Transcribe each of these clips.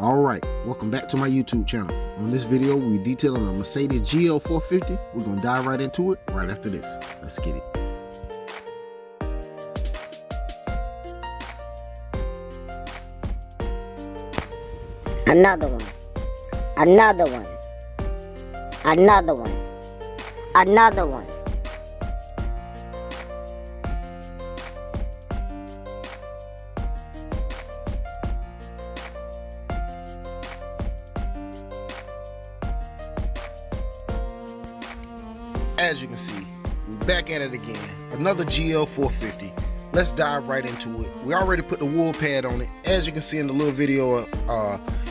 Alright, welcome back to my YouTube channel. On this video, we're detailing a Mercedes GL 450. We're going to dive right into it right after this. Let's get it. Another one. Another one. Another one. Another one. As you can see, we're back at it again. Another GL 450. Let's dive right into it. We already put the wool pad on it, as you can see in the little video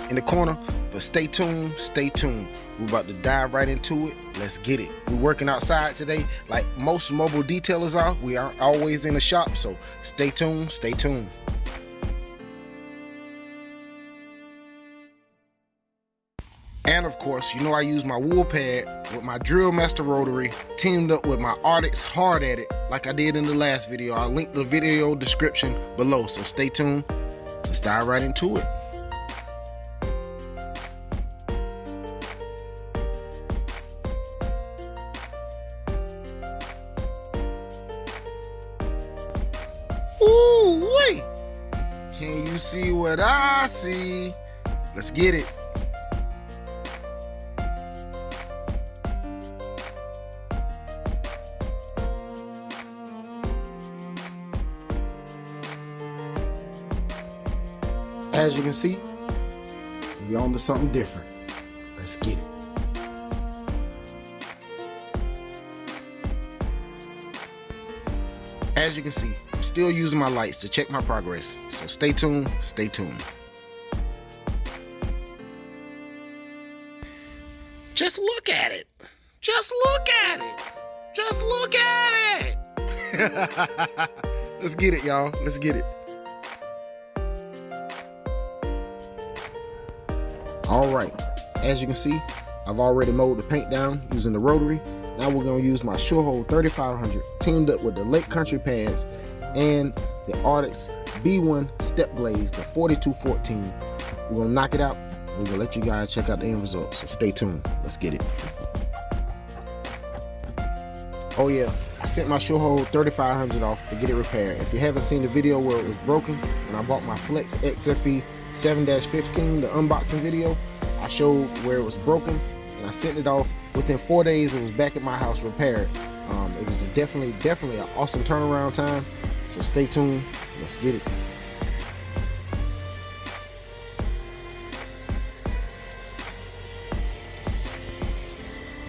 in the corner. But stay tuned, stay tuned. We're about to dive right into it. Let's get it. We're working outside today like most mobile detailers are. We aren't always in the shop, so stay tuned, stay tuned. And of course, you know I use my wool pad with my Drill Master rotary teamed up with my Arctic Hard At It like I did in the last video. I'll link the video description below, so stay tuned. Let's dive right into it. Ooh, wait! Can you see what I see? Let's get it. As you can see, we're on to something different. Let's get it. As you can see, I'm still using my lights to check my progress, so stay tuned, stay tuned. Just look at it. Just look at it. Just look at it. Let's get it, y'all. Let's get it. Alright, as you can see, I've already mowed the paint down using the rotary. Now we're going to use my Surehold 3500 teamed up with the Lake Country pads and the Arctic B1 step blades, the 4214. We're going to knock it out. We're going to let you guys check out the end results, so stay tuned. Let's get it. Oh yeah, I sent my Surehold 3500 off to get it repaired. If you haven't seen the video where it was broken, when I bought my Flex XFE 7-15, the unboxing video, I showed where it was broken and I sent it off. Within 4 days it was back at my house repaired. It was definitely an awesome turnaround time, so stay tuned. Let's get it.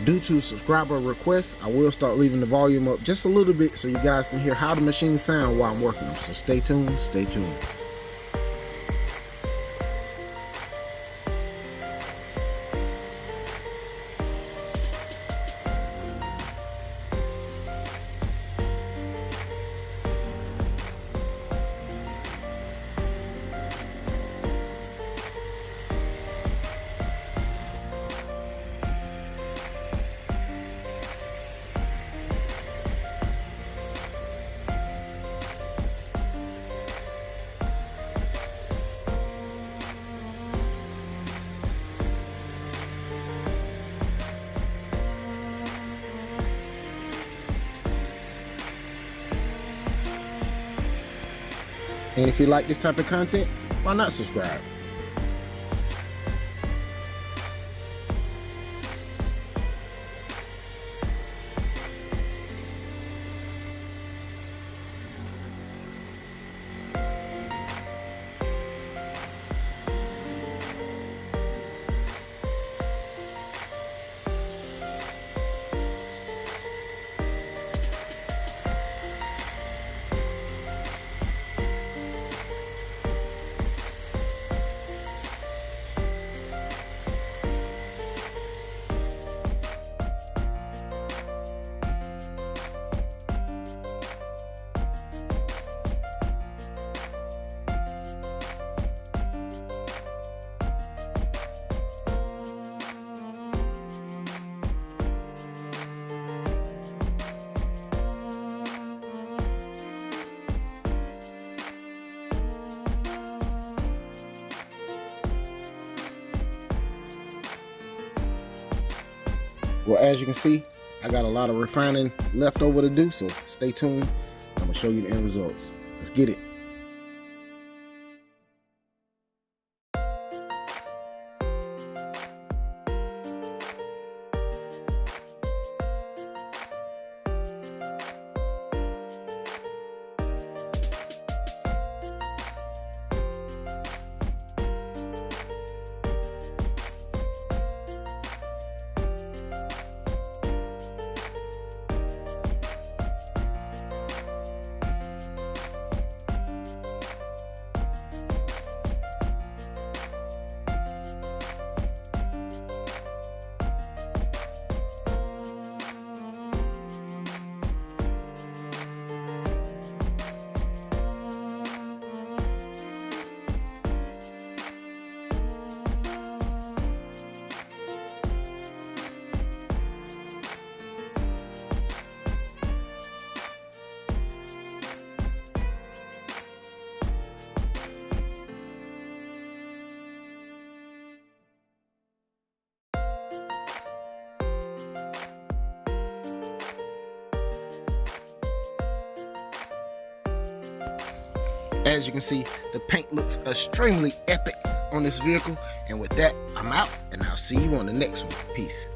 Due to subscriber requests, I will start leaving the volume up just a little bit so you guys can hear how the machines sound while I'm working them, so stay tuned, stay tuned. And if you like this type of content, why not subscribe? Well, as you can see, I got a lot of refining left over to do, so stay tuned. I'm gonna show you the end results. Let's get it. As you can see, the paint looks extremely epic on this vehicle. And with that, I'm out, and I'll see you on the next one. Peace.